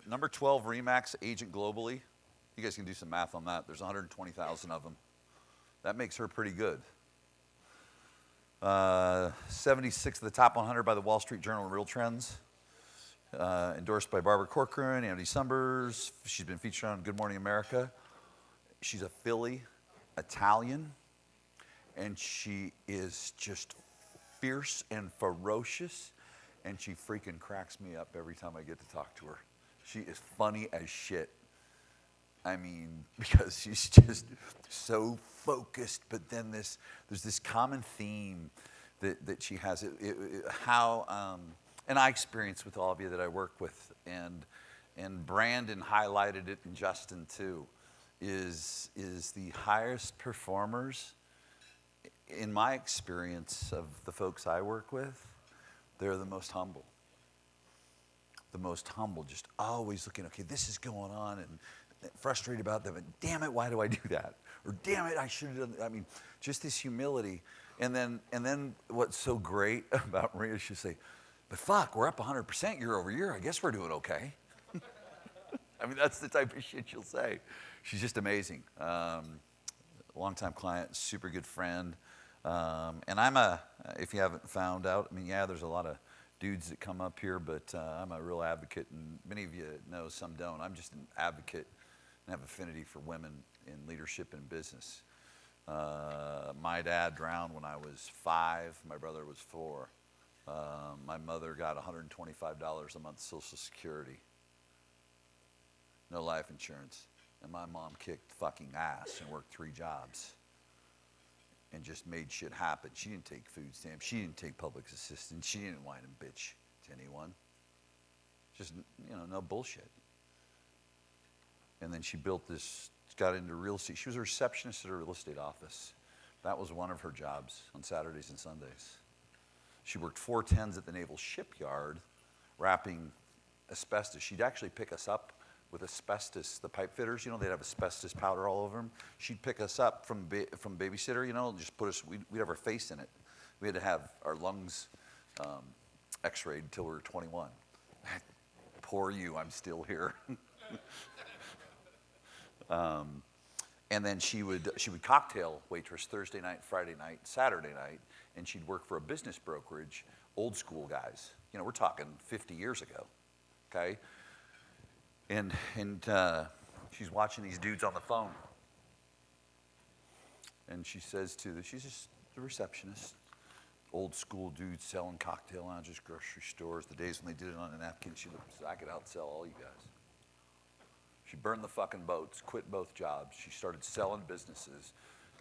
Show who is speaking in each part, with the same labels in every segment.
Speaker 1: Number 12 Remax agent globally. You guys can do some math on that. There's 120,000 of them. That makes her pretty good. 76 of the top 100 by the Wall Street Journal Real Trends. Endorsed by Barbara Corcoran, Andy Summers. She's been featured on Good Morning America. She's a Philly Italian, and she is just fierce and ferocious, and she freaking cracks me up every time I get to talk to her. She is funny as shit. I mean, because she's just so focused, but then there's this common theme that she has. And I experience with all of you that I work with, and Brandon highlighted it, and Justin too, is the highest performers, in my experience of the folks I work with, they're the most humble. The most humble, just always looking, okay, this is going on, and frustrated about them, and damn it, why do I do that? Or damn it, I should have done that. I mean, just this humility. And then what's so great about Maria, she'll say, but fuck, we're up 100% year over year. I guess we're doing okay. I mean, that's the type of shit she'll say. She's just amazing. Longtime client, super good friend. And if you haven't found out, I mean, yeah, there's a lot of dudes that come up here, but I'm a real advocate, and many of you know, some don't. I'm just an advocate and have affinity for women in leadership and business. My dad drowned when I was 5. My brother was 4. My mother got $125 a month Social Security. No life insurance. And my mom kicked fucking ass and worked 3 jobs and just made shit happen. She didn't take food stamps. She didn't take public assistance. She didn't whine and bitch to anyone. Just, no bullshit. And then she built this, got into real estate. She was a receptionist at a real estate office. That was one of her jobs on Saturdays and Sundays. She worked 410s at the Naval Shipyard, wrapping asbestos. She'd actually pick us up with asbestos. The pipe fitters, they'd have asbestos powder all over them. She'd pick us up from babysitter, just put us, we'd have our face in it. We had to have our lungs x-rayed until we were 21. Poor you, I'm still here. And then she would cocktail waitress Thursday night, Friday night, Saturday night, and she'd work for a business brokerage, old school guys. We're talking 50 years ago, okay? And she's watching these dudes on the phone. And she says she's just the receptionist, old school dudes selling cocktail lounges, grocery stores, the days when they did it on a napkin. She said, I could outsell all you guys. She burned the fucking boats, quit both jobs. She started selling businesses.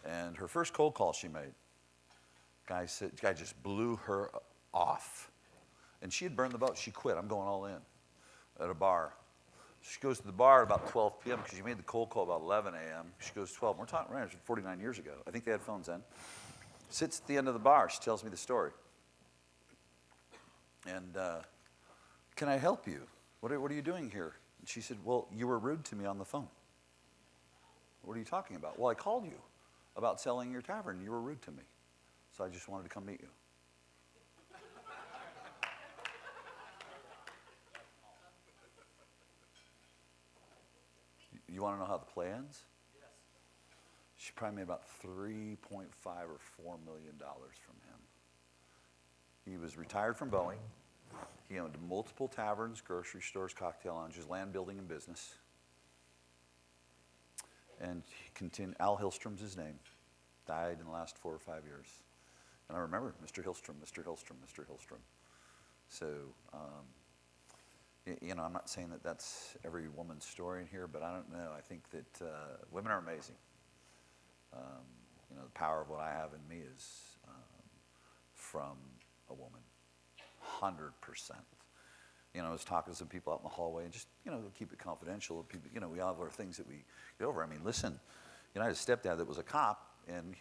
Speaker 1: And her first cold call she made, guy just blew her off. And she had burned the boat. She quit. I'm going all in at a bar. She goes to the bar at about 12 p.m. because she made the cold call about 11 a.m. She goes 12. We're talking 49 years ago. I think they had phones then. Sits at the end of the bar. She tells me the story. And can I help you? What are you doing here? And she said, well, you were rude to me on the phone. What are you talking about? Well, I called you about selling your tavern. You were rude to me. So I just wanted to come meet you. You want to know how the play ends? Yes. She probably made about $3.5 or $4 million from him. He was retired from Boeing. He owned multiple taverns, grocery stores, cocktail lounges, land building and business. And he continued. Al Hillstrom's his name. Died in the last 4 or 5 years. And I remember Mr. Hillstrom, Mr. Hillstrom, Mr. Hillstrom. So, I'm not saying that that's every woman's story in here, but I don't know. I think that women are amazing. The power of what I have in me is from a woman, 100%. I was talking to some people out in the hallway, and just, keep it confidential. People, we all have our things that we get over. I mean, listen, I had a stepdad that was a cop, and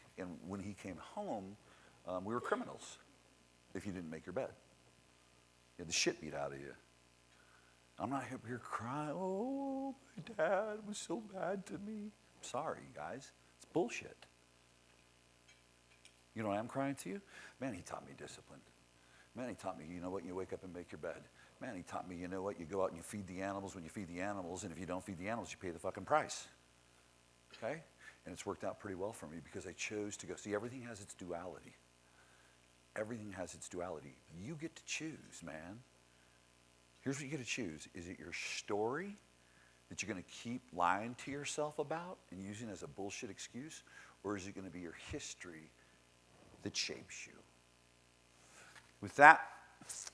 Speaker 1: when he came home, we were criminals if you didn't make your bed. You had the shit beat out of you. I'm not here crying, oh, my dad was so bad to me. I'm sorry, you guys. It's bullshit. You know why I'm crying to you? Man, he taught me discipline. Man, he taught me, you know what, you wake up and make your bed. Man, he taught me, you know what, you go out and you feed the animals when you feed the animals, and if you don't feed the animals, you pay the fucking price. Okay? And it's worked out pretty well for me because I chose to go. See, everything has its duality. Everything has its duality. You get to choose, man. Here's what you get to choose. Is it your story that you're going to keep lying to yourself about and using as a bullshit excuse? Or is it going to be your history that shapes you? With that,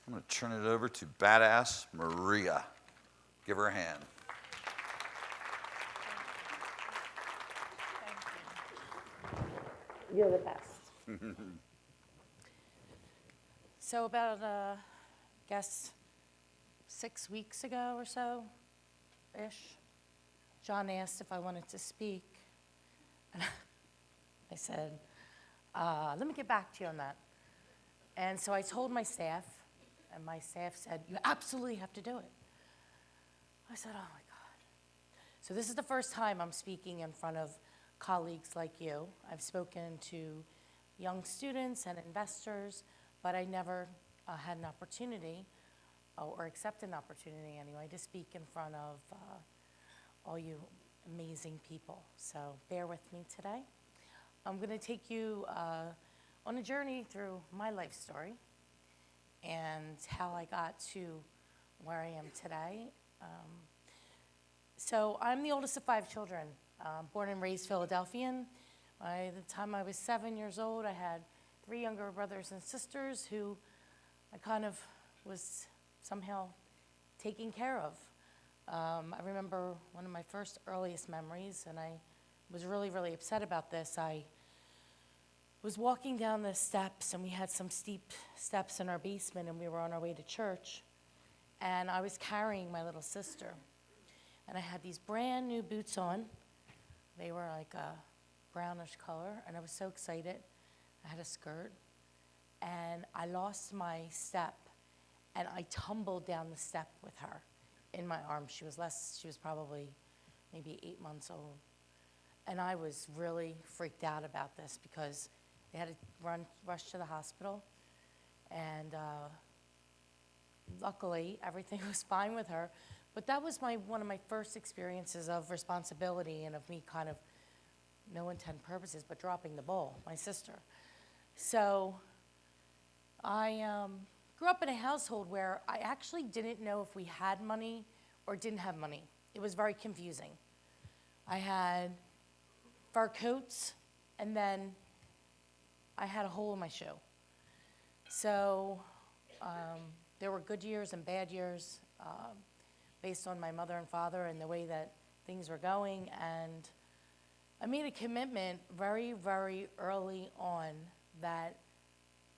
Speaker 1: I'm going to turn it over to badass Maria. Give her a hand.
Speaker 2: You're the best. So about, I guess, 6 weeks ago or so-ish, John asked if I wanted to speak. And I said, let me get back to you on that. And so I told my staff, and my staff said, you absolutely have to do it. I said, oh my God. So this is the first time I'm speaking in front of colleagues like you. I've spoken to young students and investors, but I never had an opportunity, or accepted an opportunity anyway, to speak in front of all you amazing people. So bear with me today. I'm going to take you on a journey through my life story and how I got to where I am today. So I'm the oldest of 5 children, born and raised Philadelphian. By the time I was 7 years old, I had 3 younger brothers and sisters who I kind of was somehow taking care of. I remember one of my first earliest memories, and I was really, really upset about this. I was walking down the steps, and we had some steep steps in our basement, and we were on our way to church, and I was carrying my little sister. And I had these brand new boots on. They were like a brownish color, and I was so excited. I had a skirt, and I lost my step, and I tumbled down the step with her in my arms. She was probably maybe 8 months old. And I was really freaked out about this because they had to rush to the hospital. And luckily, everything was fine with her. But that was one of my first experiences of responsibility and of me kind of, no intent purposes, but dropping the ball, my sister. So I grew up in a household where I actually didn't know if we had money or didn't have money. It was very confusing. I had fur coats, and then I had a hole in my shoe. So there were good years and bad years based on my mother and father and the way that things were going. And I made a commitment very, very early on that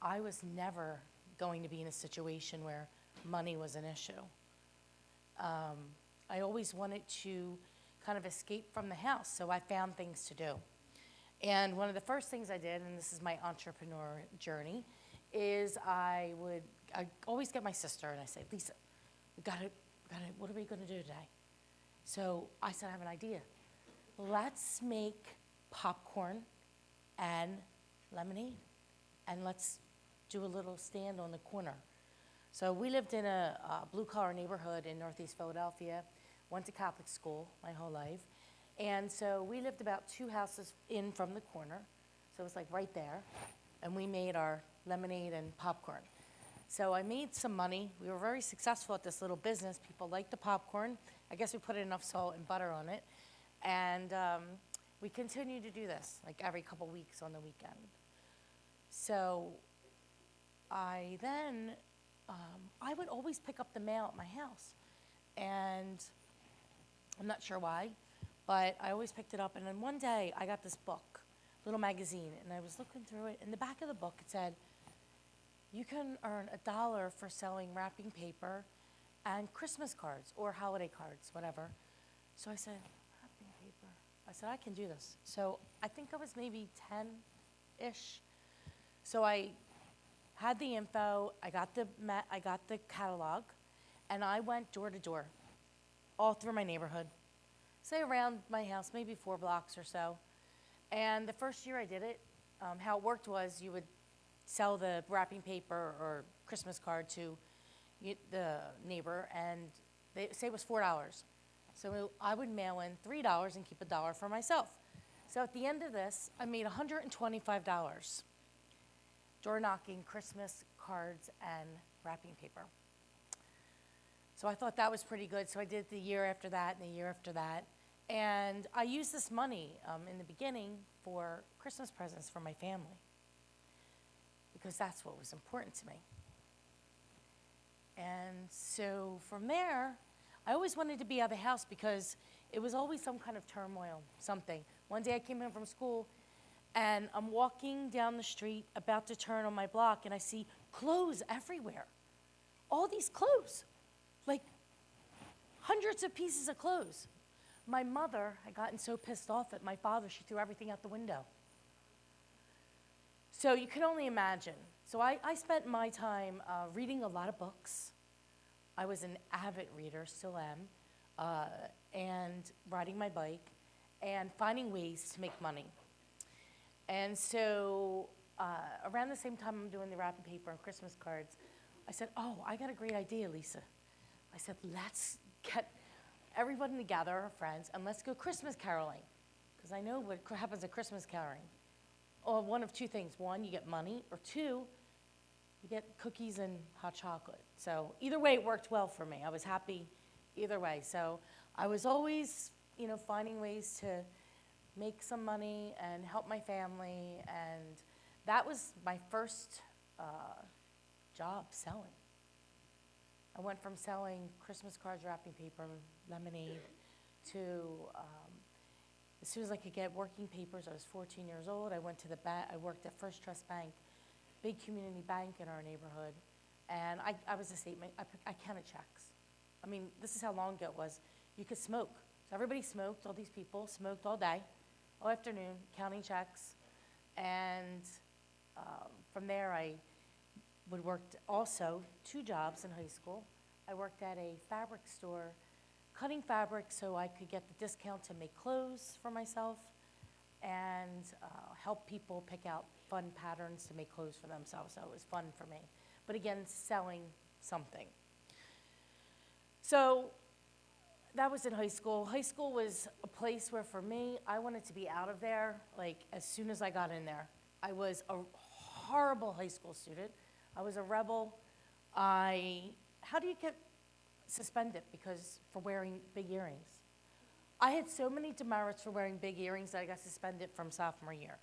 Speaker 2: I was never going to be in a situation where money was an issue. I always wanted to kind of escape from the house, so I found things to do. And one of the first things I did, and this is my entrepreneur journey, is I always get my sister and I say, Lisa, what are we gonna do today? So I said, I have an idea. Let's make popcorn and lemonade, and let's do a little stand on the corner. So we lived in a blue-collar neighborhood in Northeast Philadelphia, went to Catholic school my whole life, and so we lived about 2 houses in from the corner, so it was like right there, and we made our lemonade and popcorn. So I made some money. We were very successful at this little business. People liked the popcorn. I guess we put enough salt and butter on it, and we continued to do this like every couple weeks on the weekend. So I then, I would always pick up the mail at my house, and I'm not sure why, but I always picked it up. And then one day I got this book, little magazine, and I was looking through it. In the back of the book it said, you can earn $1 for selling wrapping paper and Christmas cards or holiday cards, whatever. So I said, wrapping paper. I said, I can do this. So I think I was maybe 10-ish. So I had the info, I got the catalog, and I went door to door, all through my neighborhood, say around my house, maybe 4 blocks or so. And the first year I did it, how it worked was you would sell the wrapping paper or Christmas card to the neighbor, and they say it was $4. So I would mail in $3 and keep $1 for myself. So at the end of this, I made $125 door knocking, Christmas cards, and wrapping paper. So I thought that was pretty good. So I did the year after that and the year after that. And I used this money in the beginning for Christmas presents for my family because that's what was important to me. And so from there, I always wanted to be out of the house because it was always some kind of turmoil, something. One day I came home from school and I'm walking down the street about to turn on my block and I see clothes everywhere. All these clothes, like hundreds of pieces of clothes. My mother had gotten so pissed off at my father, she threw everything out the window. So you can only imagine. So I spent my time reading a lot of books. I was an avid reader, still am, and riding my bike and finding ways to make money. And so around the same time I'm doing the wrapping paper and Christmas cards, I said, oh, I got a great idea, Lisa. I said, let's get everybody together, our friends, and let's go Christmas caroling. Because I know what happens at Christmas caroling. Or one of two things. One, you get money, or two, you get cookies and hot chocolate. So either way, it worked well for me. I was happy either way. So I was always, finding ways to make some money and help my family. And that was my first job, selling. I went from selling Christmas cards, wrapping paper, lemonade, to as soon as I could get working papers, I was 14 years old. I went to the bank. I worked at First Trust Bank, big community bank in our neighborhood, and I was a statement. I counted checks. I mean, this is how long ago it was. You could smoke. So everybody smoked. All these people smoked all day, all afternoon, counting checks, and from there I would work also 2 jobs in high school. I worked at a fabric store, cutting fabric so I could get the discount to make clothes for myself and help people pick out fun patterns to make clothes for themselves. So it was fun for me. But again, selling something. So that was in high school. High school was a place where for me, I wanted to be out of there like as soon as I got in there. I was a horrible high school student. I was a rebel. How do you get suspended for wearing big earrings? I had so many demerits for wearing big earrings that I got suspended from sophomore year.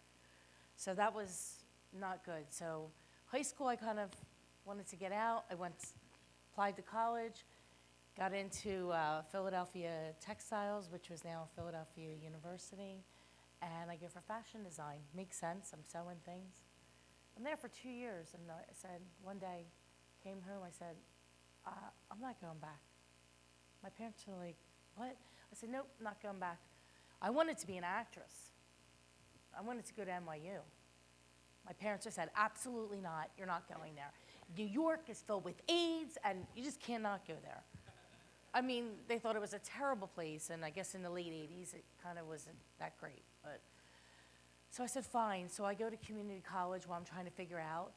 Speaker 2: So that was not good. So high school, I kind of wanted to get out. Applied to college, got into Philadelphia Textiles, which was now Philadelphia University, and I go for fashion design. Makes sense, I'm sewing things. I'm there for 2 years, and I said, one day, came home, I said, I'm not going back. My parents were like, what? I said, nope, not going back. I wanted to be an actress. I wanted to go to NYU. My parents just said, absolutely not, you're not going there. New York is filled with AIDS, and you just cannot go there. I mean, they thought it was a terrible place, and I guess in the late 80s, it kind of wasn't that great. So I said, fine. So I go to community college while I'm trying to figure out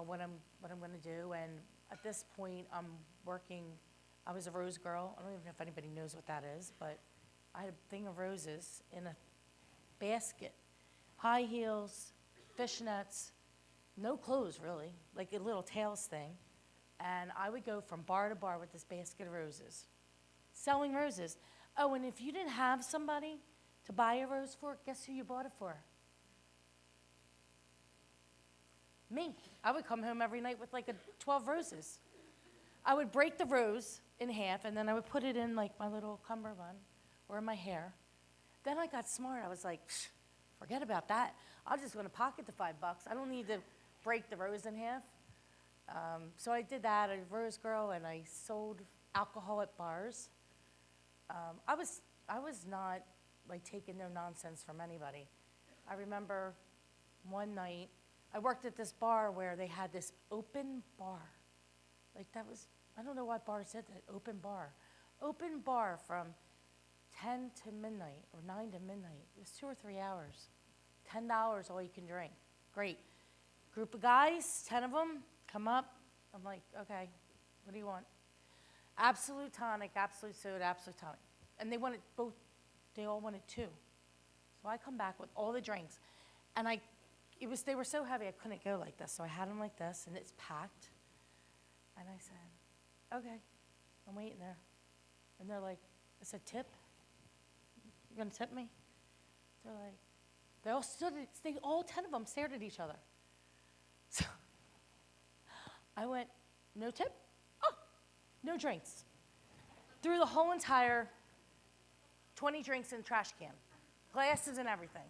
Speaker 2: what I'm going to do. And at this point, I'm working. I was a rose girl. I don't even know if anybody knows what that is, but I had a thing of roses in a basket, high heels, fishnets, no clothes really, like a little tails thing. And I would go from bar to bar with this basket of roses, selling roses. Oh, and if you didn't have somebody to buy a rose for, guess who you bought it for? Me. I would come home every night with like 12 roses. I would break the rose in half, and then I would put it in like my little cummerbund or in my hair. Then I got smart. I was like, forget about that. I'm just going to pocket the $5. I don't need to break the rose in half. So I did that. I was a rose girl, and I sold alcohol at bars. I was not like taking no nonsense from anybody. I remember one night I worked at this bar where they had this open bar. Like that was, I don't know why bar said that, open bar. Open bar from 10 to midnight or 9 to midnight. It was 2 or 3 hours. $10 all you can drink. Great. Group of guys, 10 of them, come up. I'm like, okay, What do you want? Absolute tonic, absolute soda, absolute tonic. And they wanted both, they all wanted two. So I come back with all the drinks. And they were so heavy I couldn't go like this. So I had them like this, and it's packed. And I said, okay, I'm waiting there. And they're like, I said, tip? You gonna tip me? They're like, all 10 of them stared at each other. So I went, no tip? Oh, no drinks. Threw the whole entire 20 drinks in the trash can, glasses and everything.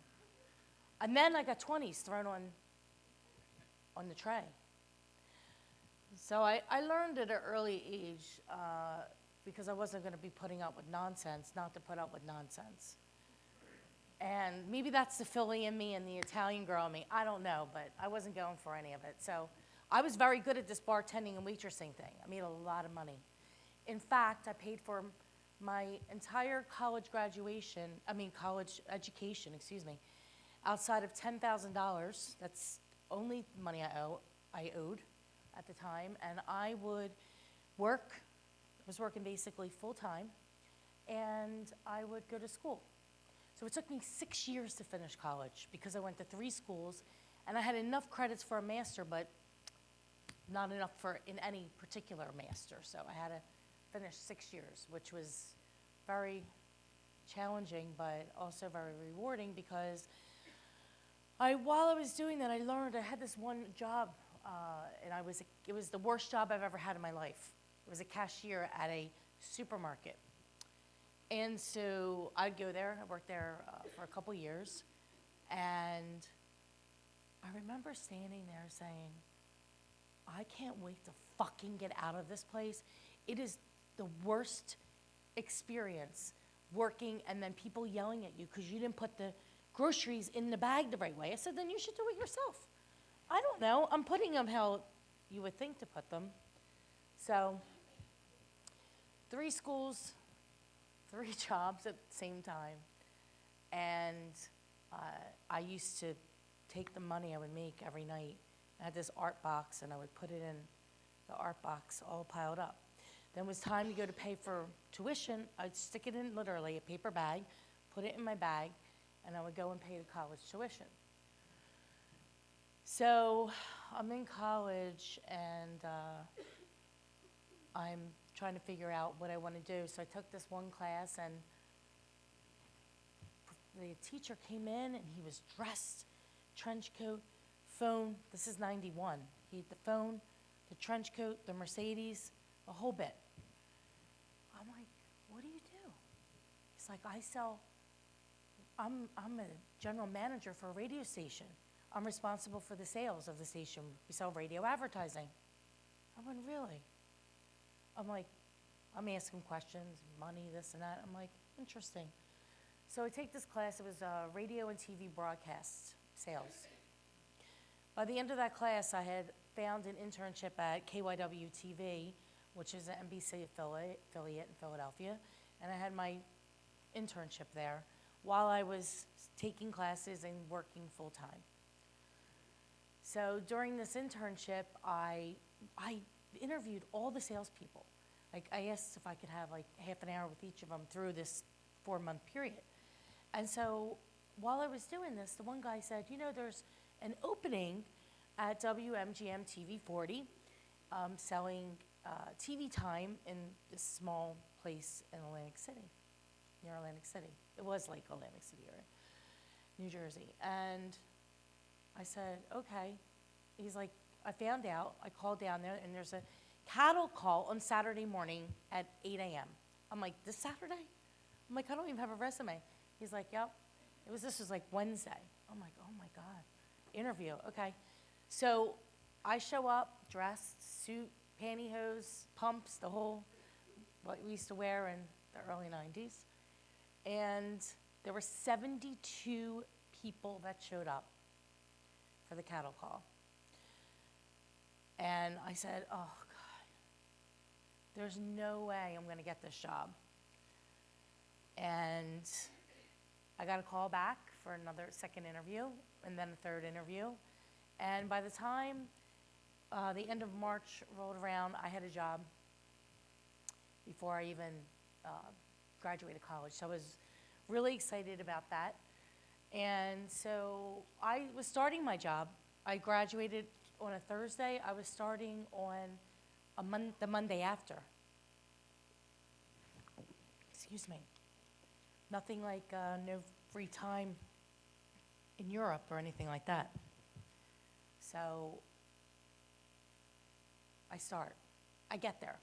Speaker 2: And then I got 20s thrown on the tray. So I learned at an early age, because I wasn't going to be putting up with nonsense, not to put up with nonsense. And maybe that's the Philly in me and the Italian girl in me. I don't know, but I wasn't going for any of it. So I was very good at this bartending and waitressing thing. I made a lot of money. In fact, I paid for my entire college education, outside of $10,000. That's only money I owed at the time. And I would work. I was working basically full time, and I would go to school. So it took me 6 years to finish college because I went to 3 schools, and I had enough credits for a master, but not enough in any particular master. So I had to finish 6 years, which was very challenging, but also very rewarding because while I was doing that, I learned I had this one job, and it was the worst job I've ever had in my life. It was a cashier at a supermarket. And so I'd go there. I worked there for a couple years. And I remember standing there saying, I can't wait to fucking get out of this place. It is the worst experience working and then people yelling at you because you didn't put the groceries in the bag the right way. I said, then you should do it yourself. I don't know. I'm putting them how you would think to put them. So 3 schools, 3 jobs at the same time. And I used to take the money I would make every night. I had this art box, and I would put it in the art box all piled up. Then it was time to go to pay for tuition. I'd stick it in literally a paper bag, put it in my bag, and I would go and pay the college tuition. So I'm in college, and I'm trying to figure out what I want to do. So I took this one class, and the teacher came in, and he was dressed, trench coat, phone. This is 91. He had the phone, the trench coat, the Mercedes, a whole bit. I'm like, what do you do? He's like, I'm a general manager for a radio station. I'm responsible for the sales of the station. We sell radio advertising. I went, really? I'm like, I'm asking questions, money, this and that. I'm like, interesting. So I take this class. It was radio and TV broadcast sales. By the end of that class, I had found an internship at KYW TV, which is an NBC affiliate in Philadelphia, and I had my internship there while I was taking classes and working full time. So during this internship, I interviewed all the salespeople. Like, I asked if I could have like half an hour with each of them through this 4-month period. And so while I was doing this, the one guy said, you know, there's an opening at WMGM TV 40 selling TV time in this small place in Atlantic City, near Atlantic City. It was like Atlantic City area, New Jersey. And I said, okay. He's like, I found out, I called down there, and there's a cattle call on Saturday morning at 8 a.m. I'm like, this Saturday? I'm like, I don't even have a resume. He's like, yep. This was like Wednesday. I'm like, oh my God. Interview, okay. So I show up, dressed, suit, pantyhose, pumps, the whole, what we used to wear in the early 90s. And there were 72 people that showed up for the cattle call. And I said, oh God, there's no way I'm gonna get this job. And I got a call back for another second interview, and then a 3rd interview. And by the time the end of March rolled around, I had a job before I even graduated college. So I was really excited about that. And so I was starting my job. I graduated on a Thursday. I was starting on the Monday after. Excuse me. Nothing like no free time in Europe or anything like that. So I get there.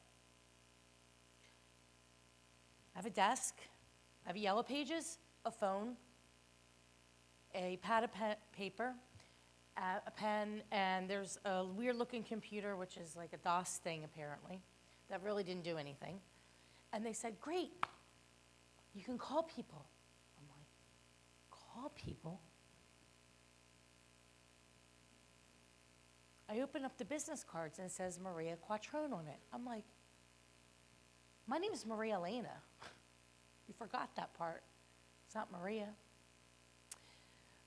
Speaker 2: I have a desk, I have Yellow Pages, a phone, a pad of paper, a pen, and there's a weird-looking computer, which is like a DOS thing, apparently, that really didn't do anything. And they said, great, you can call people. I'm like, call people? I open up the business cards, and it says Maria Quattrone on it. I'm like, my name is Maria Elena. You forgot that part. It's not Maria.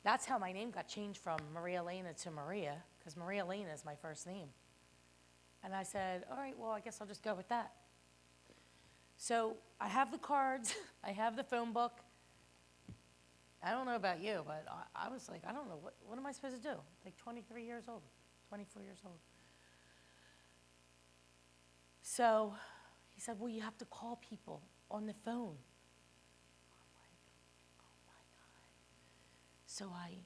Speaker 2: That's how my name got changed from Maria Elena to Maria, because Maria Elena is my first name. And I said, all right, well, I guess I'll just go with that. So I have the cards, I have the phone book. I don't know about you, but I was like, I don't know, what am I supposed to do? Like 23 years old, 24 years old. So he said, well, you have to call people on the phone. I'm like, oh my God. So I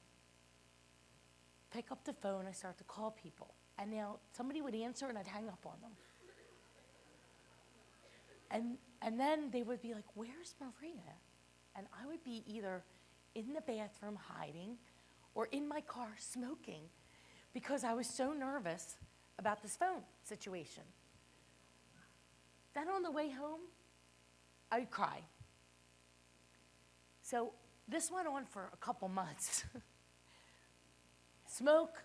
Speaker 2: pick up the phone, I start to call people. And now somebody would answer and I'd hang up on them. And then they would be like, where's Maria? And I would be either in the bathroom hiding or in my car smoking because I was so nervous about this phone situation. Then on the way home, I would cry. So this went on for a couple months. Smoke,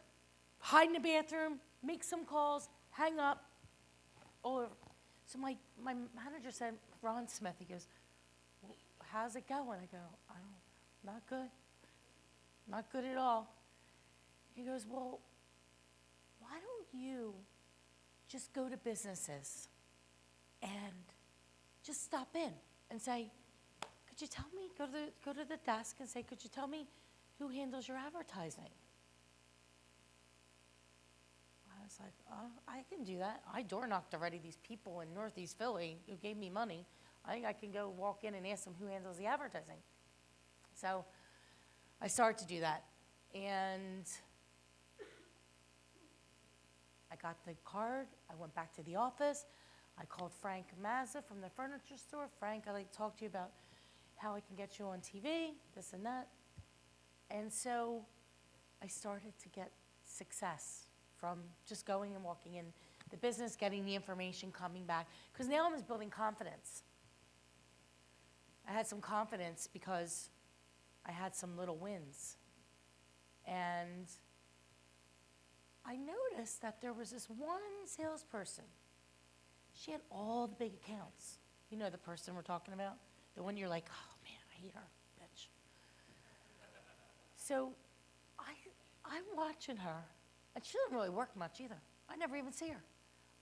Speaker 2: hide in the bathroom, make some calls, hang up, all over. So my manager said, Ron Smith, he goes, well, how's it going? I go, not good. Not good at all. He goes, well, why don't you just go to businesses and just stop in and say, could you tell me, go to the desk and say, could you tell me who handles your advertising? I was like, oh, I can do that. I door knocked already these people in Northeast Philly who gave me money. I think I can go walk in and ask them who handles the advertising. So I started to do that. And I got the card. I went back to the office. I called Frank Mazza from the furniture store. Frank, I'd like to talk to you about how I can get you on TV, this and that. And so I started to get success from just going and walking in the business, getting the information, coming back. Because now I was building confidence. I had some confidence because I had some little wins. And I noticed that there was this one salesperson. She had all the big accounts. You know the person we're talking about? The one you're like, oh man, I hate her, bitch. So I'm watching her, and she doesn't really work much either. I never even see her.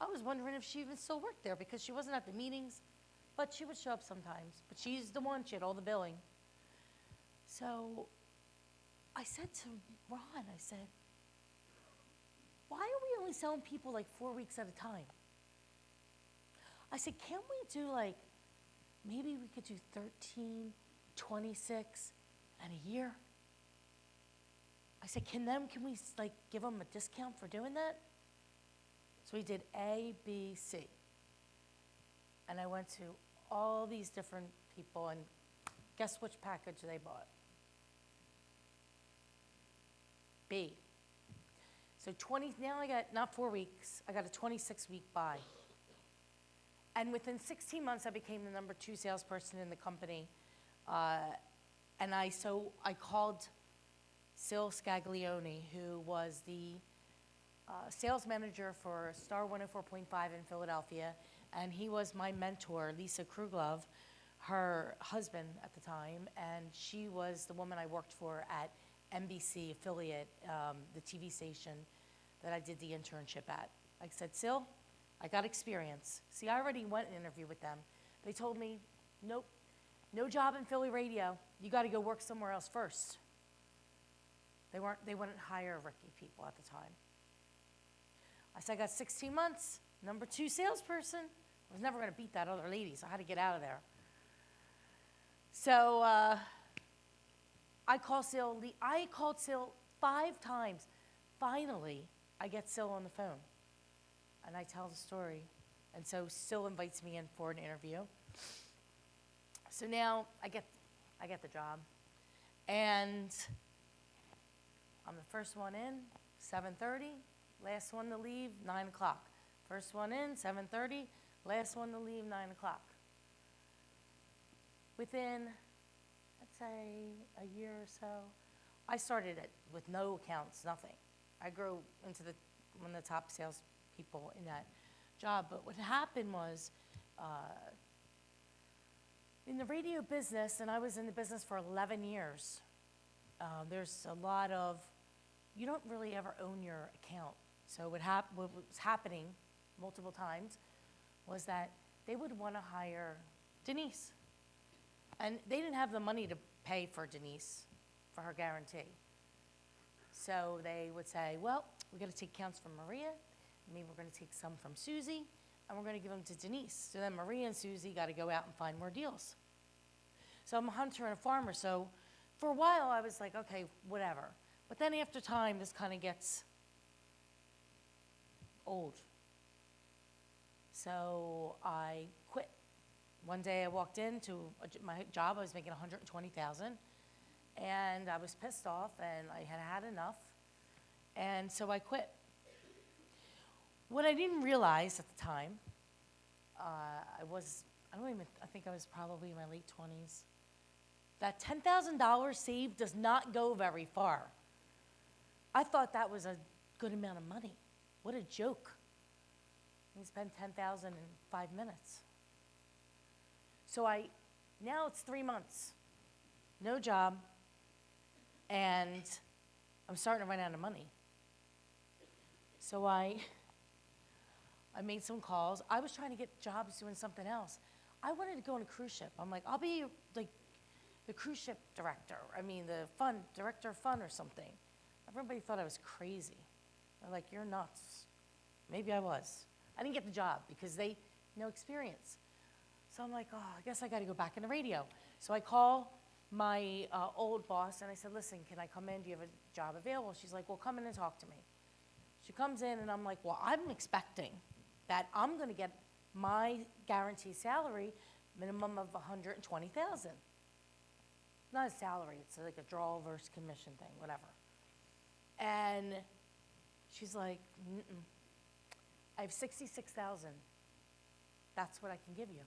Speaker 2: I was wondering if she even still worked there because she wasn't at the meetings, but she would show up sometimes. But she's the one, she had all the billing. So I said to Ron, I said, why are we only selling people like 4 weeks at a time? I said, can't we do like, maybe we could do 13, 26, and a year? I said, can we like give them a discount for doing that? So we did A, B, C. And I went to all these different people, and guess which package they bought? B. So now I got, not 4 weeks, I got a 26-week buy. And within 16 months, I became the number 2 salesperson in the company. And I called Sil Scaglione, who was the sales manager for Star 104.5 in Philadelphia, and he was my mentor, Lisa Kruglov, her husband at the time, and she was the woman I worked for at NBC affiliate, the TV station that I did the internship at. I said, Sil, I got experience. See, I already went and interviewed with them. They told me, nope, no job in Philly radio. You got to go work somewhere else first. They wouldn't hire rookie people at the time. I said, I got 16 months, number 2 salesperson. I was never going to beat that other lady, so I had to get out of there. So I called Sil 5 times. Finally, I get Sil on the phone, and I tell the story. And so Sil invites me in for an interview. So now I get the job, and I'm the first one in, 7:30, last one to leave, 9 o'clock. First one in, 7:30, last one to leave, 9 o'clock. Within, let's say, a year or so, I started it with no accounts, nothing. I grew into one of the top salespeople in that job. But what happened was, in the radio business, and I was in the business for 11 years, there's a lot of, you don't really ever own your account. So what was happening multiple times was that they would want to hire Denise. And they didn't have the money to pay for Denise for her guarantee. So they would say, well, we're going to take accounts from Maria, maybe we're going to take some from Susie, and we're going to give them to Denise. So then Maria and Susie got to go out and find more deals. So I'm a hunter and a farmer, so for a while I was like, okay, whatever. But then after time, this kind of gets old. So I quit. One day I walked into my job, I was making $120,000, and I was pissed off, and I had had enough, and so I quit. What I didn't realize at the time, I think I was probably in my late 20s, that $10,000 saved does not go very far. I thought that was a good amount of money. What a joke. You spend $10,000 in 5 minutes. So now it's 3 months, no job, and I'm starting to run out of money. So I made some calls. I was trying to get jobs doing something else. I wanted to go on a cruise ship. I'm like, I'll be like the cruise ship director. Director of fun or something. Everybody thought I was crazy. They're like, you're nuts. Maybe I was. I didn't get the job because no experience. So I'm like, oh, I guess I got to go back into radio. So I call my old boss, and I said, listen, can I come in? Do you have a job available? She's like, well, come in and talk to me. She comes in, and I'm like, well, I'm expecting that I'm going to get my guaranteed salary minimum of $120,000. Not a salary, it's like a draw versus commission thing, whatever. And she's like, I have $66,000. That's what I can give you.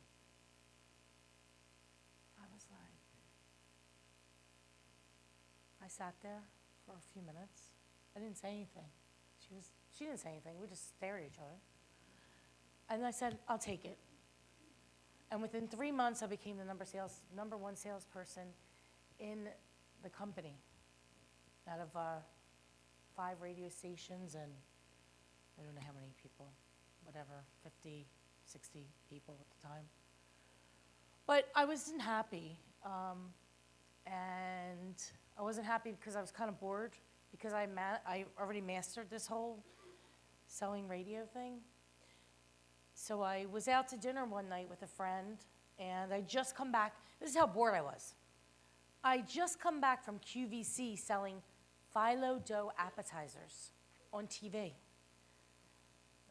Speaker 2: I sat there for a few minutes. I didn't say anything. She didn't say anything. We just stared at each other. And I said, I'll take it. And within 3 months, I became the number 1 salesperson in the company out of 5 radio stations and I don't know how many people, whatever, 50, 60 people at the time. But I wasn't happy. And I wasn't happy because I was kind of bored because I already mastered this whole selling radio thing. So I was out to dinner one night with a friend, and I just come back. This is how bored I was. I just come back from QVC selling phyllo dough appetizers on TV.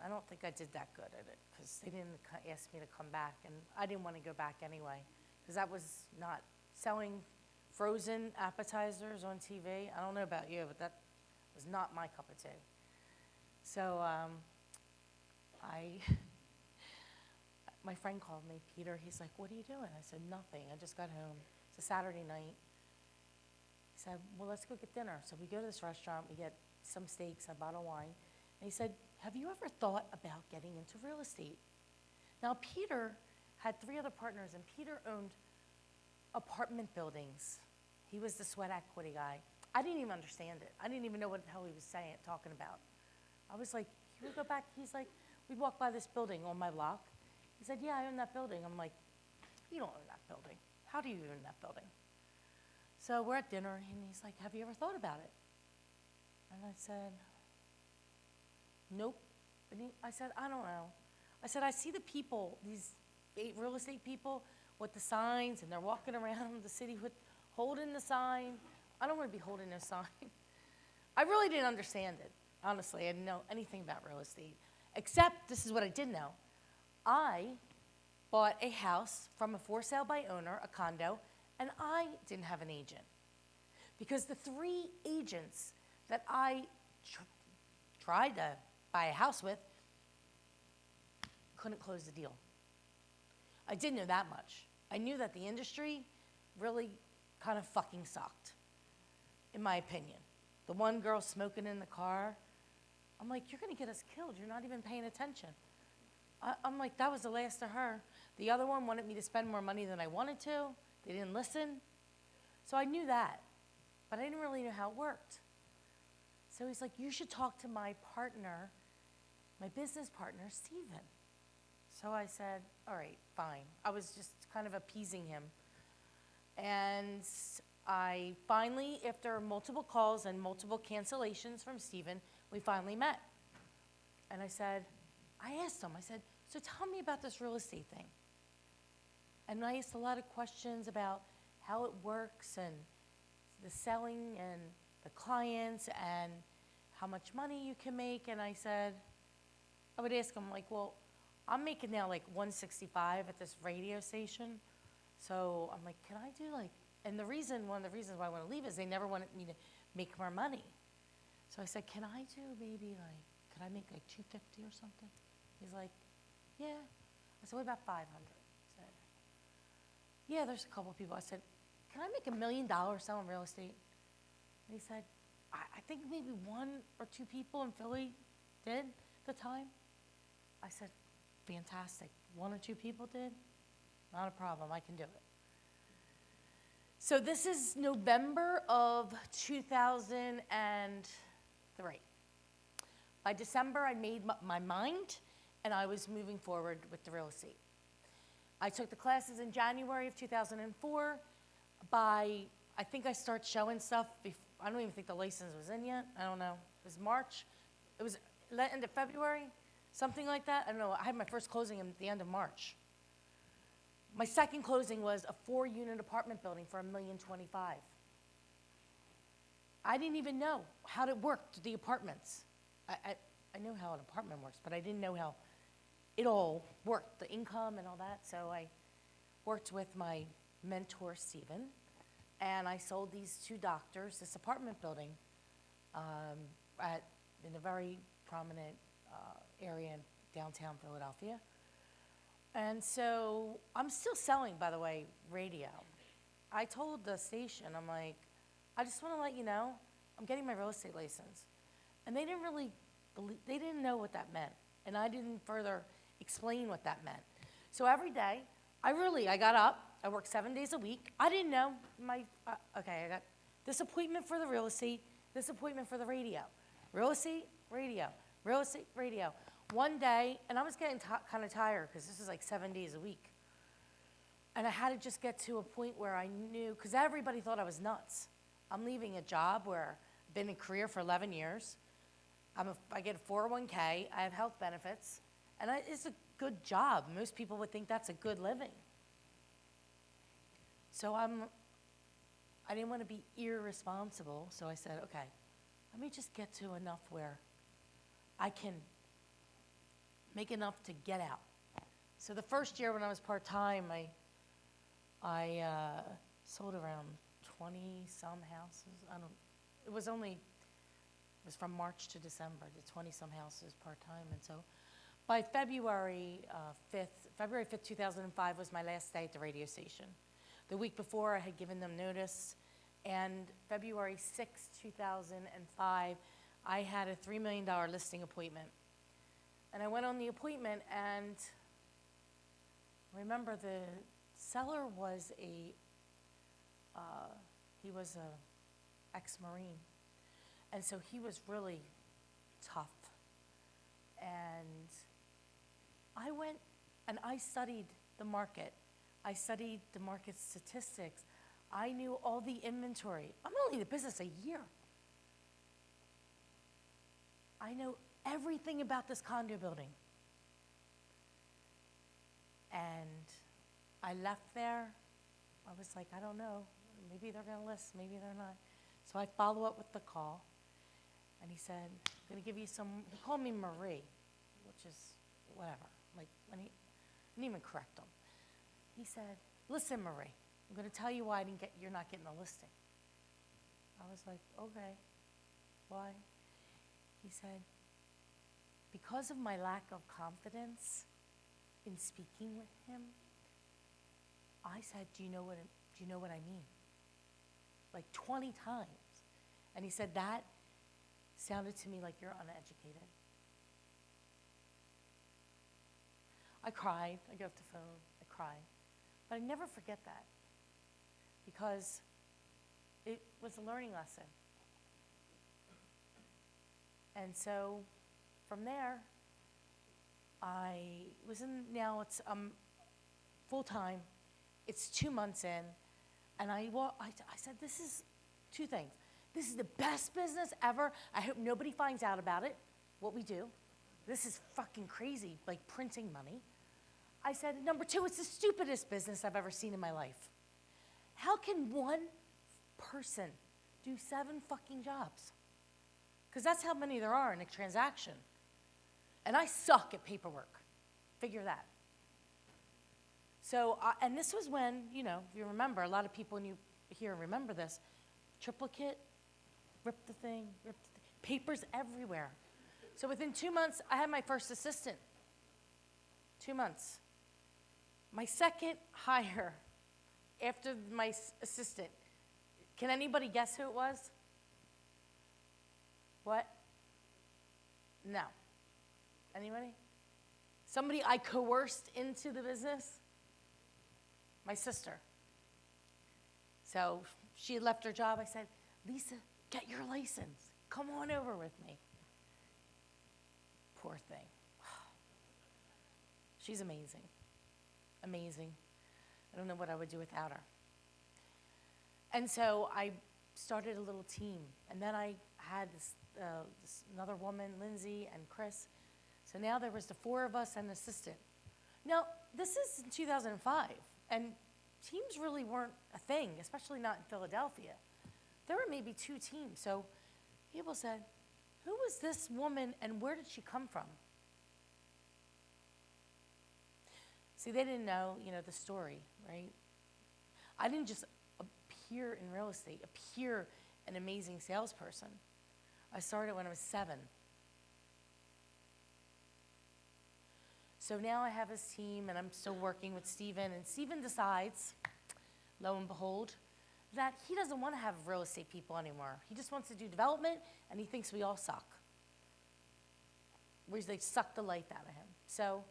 Speaker 2: I don't think I did that good at it because they didn't ask me to come back, and I didn't want to go back anyway because that was not selling frozen appetizers on TV. I don't know about you, but that was not my cup of tea. So my friend called me, Peter. He's like, what are you doing? I said, nothing. I just got home. It's a Saturday night. He said, well, let's go get dinner. So we go to this restaurant. We get some steaks, a bottle of wine. And he said, have you ever thought about getting into real estate? Now, Peter had 3 other partners, and Peter owned apartment buildings. He was the sweat equity guy. I didn't even understand it. I didn't even know what the hell he was talking about. I was like, can we go back? He's like, we walked by this building on my block. He said, yeah, I own that building. I'm like, You don't own that building. How do you own that building? So we're at dinner, and he's like, have you ever thought about it? And I said, nope. And I said, I don't know. I said, I see the people, these real estate people with the signs, and they're walking around the city with holding the sign. I don't want to be holding no sign. I really didn't understand it, honestly. I didn't know anything about real estate, except this is what I did know. I bought a house from a for sale by owner, a condo, and I didn't have an agent. Because the 3 agents that I tried to buy a house with couldn't close the deal. I didn't know that much. I knew that the industry really kind of fucking sucked, in my opinion. The one girl smoking in the car, I'm like, you're gonna get us killed. You're not even paying attention. I'm like, that was the last of her. The other one wanted me to spend more money than I wanted to. They didn't listen. So I knew that, but I didn't really know how it worked. So he's like, you should talk to my partner, my business partner, Steven. So I said, all right, fine. I was just kind of appeasing him. And I finally, after multiple calls and multiple cancellations from Steven, we finally met. And I asked him, I said, so tell me about this real estate thing. And I asked a lot of questions about how it works and the selling and the clients and how much money you can make. And I would ask him, like, well, I'm making now like 165 at this radio station. So I'm like, can I do like, and one of the reasons why I want to leave is they never wanted me to make more money. So I said, can I do maybe like, could I make like 250 or something? He's like, yeah. I said, what about 500? I said, yeah, there's a couple of people. I said, can I make $1 million selling real estate? And he said, I think maybe 1 or 2 people in Philly did at the time. I said, fantastic. 1 or 2 people did? Not a problem, I can do it. So this is November of 2003. By December, I made my mind, and I was moving forward with the real estate. I took the classes in January of 2004. I think I started showing stuff, I don't even think the license was in yet. I don't know. It was March. It was end of February, something like that. I don't know. I had my first closing at the end of March. My second closing was a 4-unit apartment building for $1,025,000. I didn't even know how it worked, the apartments. I knew how an apartment works, but I didn't know how it all worked, the income and all that. So I worked with my mentor, Steven, and I sold these 2 doctors this apartment building in a very prominent area in downtown Philadelphia. And so I'm still selling, by the way, radio. I told the station, I'm like, I just want to let you know, I'm getting my real estate license. And they didn't really they didn't know what that meant. And I didn't further explain what that meant. So every day, I got up, I worked 7 days a week. I didn't know I got this appointment for the real estate, this appointment for the radio. Real estate, radio, real estate, radio. One day, and I was getting kind of tired because this is like 7 days a week. And I had to just get to a point where I knew, because everybody thought I was nuts. I'm leaving a job where I've been in a career for 11 years. I get a 401k, I have health benefits, and it's a good job. Most people would think that's a good living. So I didn't want to be irresponsible, so I said, okay, let me just get to enough where I can make enough to get out. So the first year when I was part-time, I sold around 20-some houses. It was from March to December, to 20-some houses part-time. And so by February 5th, 2005 was my last day at the radio station. The week before, I had given them notice. And February 6th, 2005, I had a $3 million listing appointment. And I went on the appointment, and remember the seller was he was a ex-Marine. And so he was really tough. And I went and I studied the market. I studied the market statistics. I knew all the inventory. I'm only in the business a year. I know everything about this condo building. And I left there. I was like, I don't know. Maybe they're going to list, maybe they're not. So I follow up with the call. And he said, I'm going to give you some, he called me Marie, which is whatever. Like, when he didn't even correct him. He said, listen, Marie, I'm going to tell you why you're not getting the listing. I was like, okay, why? He said, because of my lack of confidence in speaking with him, I said, do you know what I mean? Like 20 times. And he said, that sounded to me like you're uneducated. I cried. I got off the phone. I cried. But I never forget that because it was a learning lesson. And so from there, I was in, now it's full-time. It's 2 months in. And I said, this is two things. This is the best business ever. I hope nobody finds out about it, what we do. This is fucking crazy, like printing money. I said, number two, it's the stupidest business I've ever seen in my life. How can one person do 7 fucking jobs? Because that's how many there are in a transaction. And I suck at paperwork. Figure that. So, and this was when, you know, if you remember, a lot of people when you here remember this, triplicate, rip the thing, papers everywhere. So within 2 months, I had my first assistant. 2 months. My second hire after my assistant, can anybody guess who it was? What? No. Anybody? Somebody I coerced into the business? My sister. So she had left her job. I said, Lisa, get your license. Come on over with me. Poor thing. She's amazing. Amazing. I don't know what I would do without her. And so I started a little team. And then I had this another woman, Lindsay and Chris. So now there was the 4 of us and an assistant. Now, this is in 2005. And teams really weren't a thing, especially not in Philadelphia. There were maybe 2 teams. So people said, who was this woman and where did she come from? See, they didn't know, you know, the story, right? I didn't just appear in real estate, appear an amazing salesperson. I started when I was 7. So now I have this team, and I'm still working with Steven, and Steven decides, lo and behold, that he doesn't want to have real estate people anymore. He just wants to do development, and he thinks we all suck. They suck the life out of him. So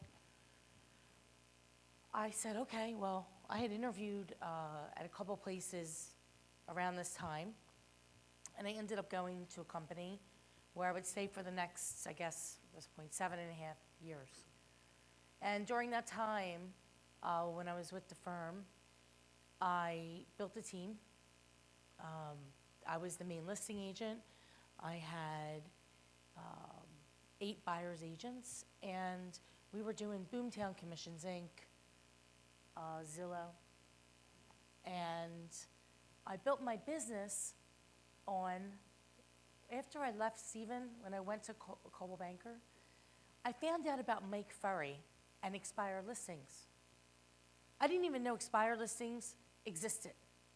Speaker 2: I said, okay, well, I had interviewed at a couple places around this time, and I ended up going to a company where I would stay for the next, I guess, at this point, 7.5 years. And during that time, when I was with the firm, I built a team. I was the main listing agent. I had 8 buyer's agents, and we were doing Boomtown Commissions, Inc., Zillow. And I built my business on, after I left Steven, when I went to Coldwell Banker, I found out about Mike Furry and expired listings. I didn't even know expired listings existed.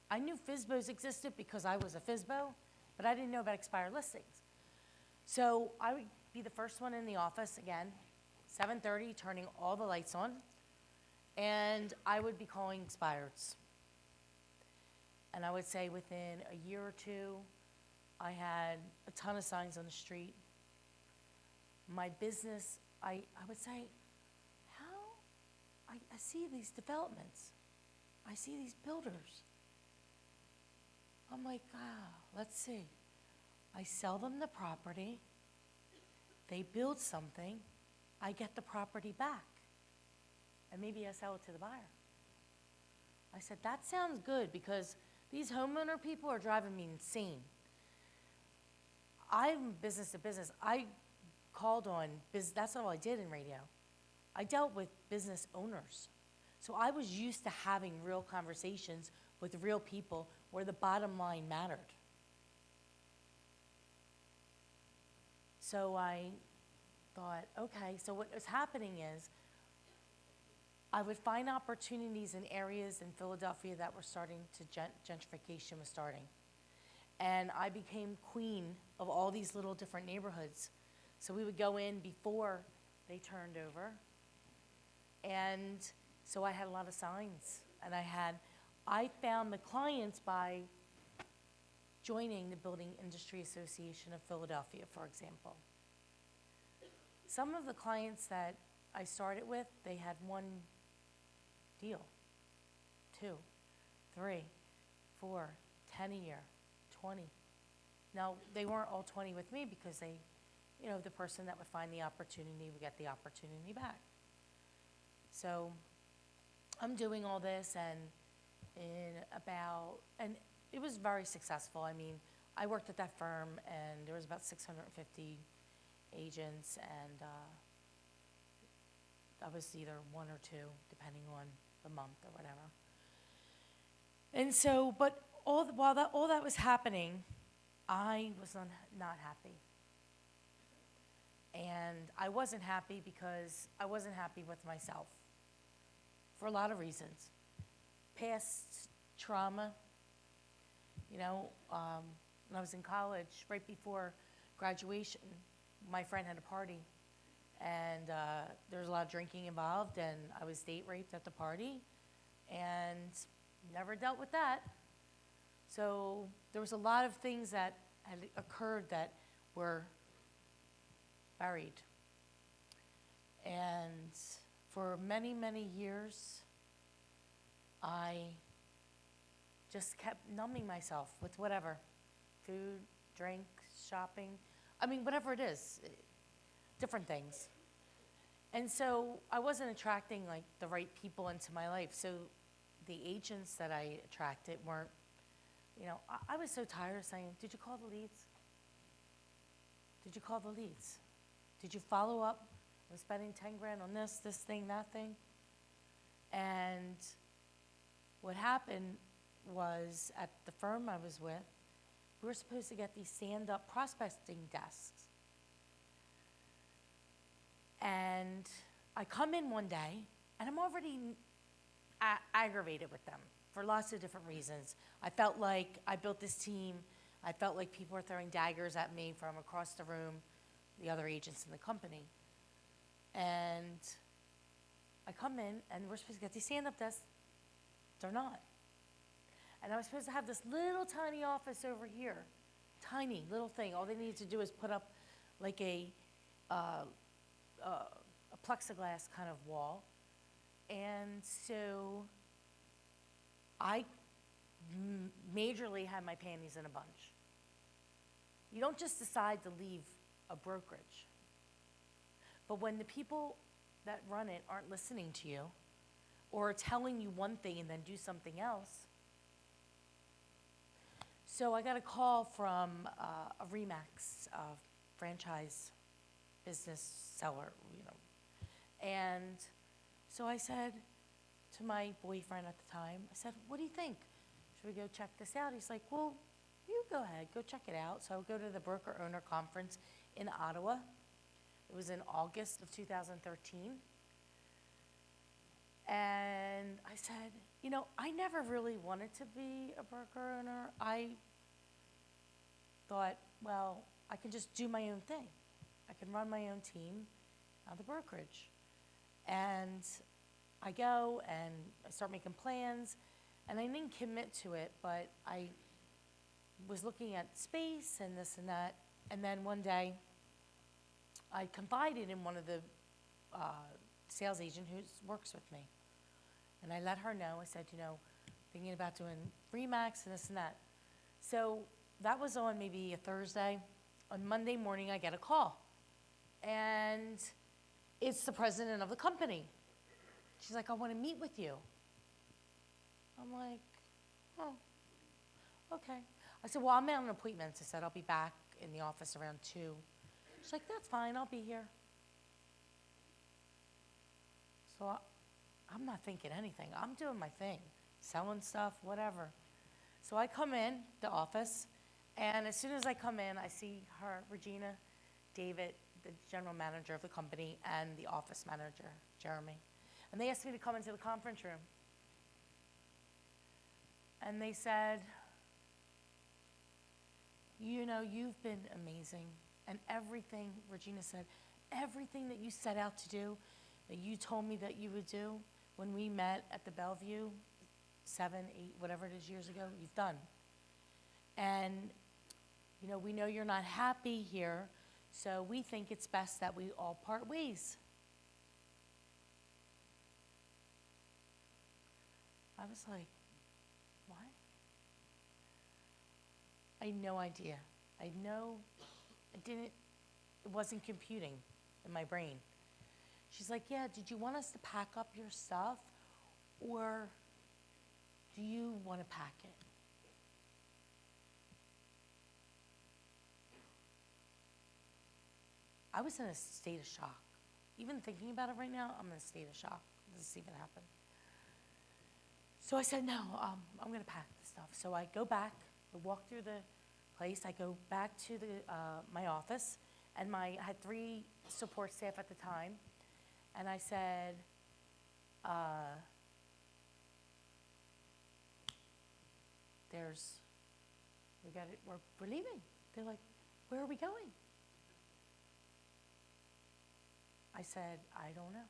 Speaker 2: I knew FSBOs existed because I was a FSBO, but I didn't know about expired listings. So I would be the first one in the office, again, 7:30, turning all the lights on, and I would be calling expireds. And I would say within a year or 2, I had a ton of signs on the street. My business, I would say, I see these developments. I see these builders. I'm like, let's see. I sell them the property. They build something. I get the property back. And maybe I sell it to the buyer. I said, that sounds good because these homeowner people are driving me insane. I'm business to business. I called on, that's all I did in radio. I dealt with business owners. So I was used to having real conversations with real people where the bottom line mattered. So I thought, okay, so what was happening is I would find opportunities in areas in Philadelphia that were starting to, gentrification was starting. And I became queen of all these little different neighborhoods. So we would go in before they turned over. And so I had a lot of signs. And I found the clients by joining the Building Industry Association of Philadelphia, for example. Some of the clients that I started with, they had one deal, 2, 3, 4, 10 a year, 20. Now, they weren't all 20 with me because they, the person that would find the opportunity would get the opportunity back. So I'm doing all this, and and it was very successful. I mean, I worked at that firm, and there was about 650 agents, and I was either 1 or 2, depending on the month or whatever. And so, but while all that was happening, I was not happy. And I wasn't happy because I wasn't happy with myself for a lot of reasons. Past trauma, when I was in college, right before graduation, my friend had a party, and there was a lot of drinking involved, and I was date raped at the party, and never dealt with that. So there was a lot of things that had occurred that were buried. And for many, many years, I just kept numbing myself with whatever, food, drink, shopping, whatever it is, different things. And so I wasn't attracting like the right people into my life. So the agents that I attracted weren't, I was so tired of saying, did you call the leads? Did you call the leads? Did you follow up? I'm spending 10 grand on this thing, that thing. And what happened was at the firm I was with, we were supposed to get these stand-up prospecting desks. And I come in one day, and I'm already aggravated with them for lots of different reasons. I felt like I built this team. I felt like people were throwing daggers at me from across the room, the other agents in the company. And I come in, and we're supposed to get these stand-up desks. They're not. And I was supposed to have this little tiny office over here, tiny little thing. All they needed to do is put up like a plexiglass kind of wall. And so I majorly had my panties in a bunch. You don't just decide to leave a brokerage. But when the people that run it aren't listening to you or are telling you one thing and then do something else. So I got a call from a RE/MAX franchise business seller, And so I said to my boyfriend at the time, I said, what do you think? Should we go check this out? He's like, well, you go ahead, go check it out. So I would go to the Broker Owner Conference in Ottawa. It was in August of 2013. And I said, I never really wanted to be a broker owner. I thought, well, I can just do my own thing. I can run my own team on the brokerage. And I go and I start making plans, and I didn't commit to it, but I was looking at space and this and that. And then one day, I confided in one of the sales agent who works with me. And I let her know. I said, thinking about doing RE/MAX and this and that. So that was on maybe a Thursday. On Monday morning, I get a call. And it's the president of the company. She's like, I want to meet with you. I'm like, oh, okay. I said, well, I'm out on appointments. I said, I'll be back in the office around 2. She's like, that's fine, I'll be here. So I'm not thinking anything. I'm doing my thing, selling stuff, whatever. So I come in the office, and as soon as I come in, I see her, Regina, David, the general manager of the company, and the office manager, Jeremy. And they asked me to come into the conference room. And they said, you know, you've been amazing. And everything, Regina said, everything that you set out to do, that you told me that you would do when we met at the Bellevue 7, 8, whatever it is years ago, you've done. And, you know, we know you're not happy here, so we think it's best that we all part ways. I was like, what? I had no idea. It wasn't computing in my brain. She's like, yeah, did you want us to pack up your stuff, or do you want to pack it? I was in a state of shock. Even thinking about it right now, I'm in a state of shock. This even happened. So I said, no, I'm going to pack the stuff. So I go back, I walk through the place, I go back to my office, and I had 3 support staff at the time, and I said, we're leaving. They're like, where are we going? I said, I don't know.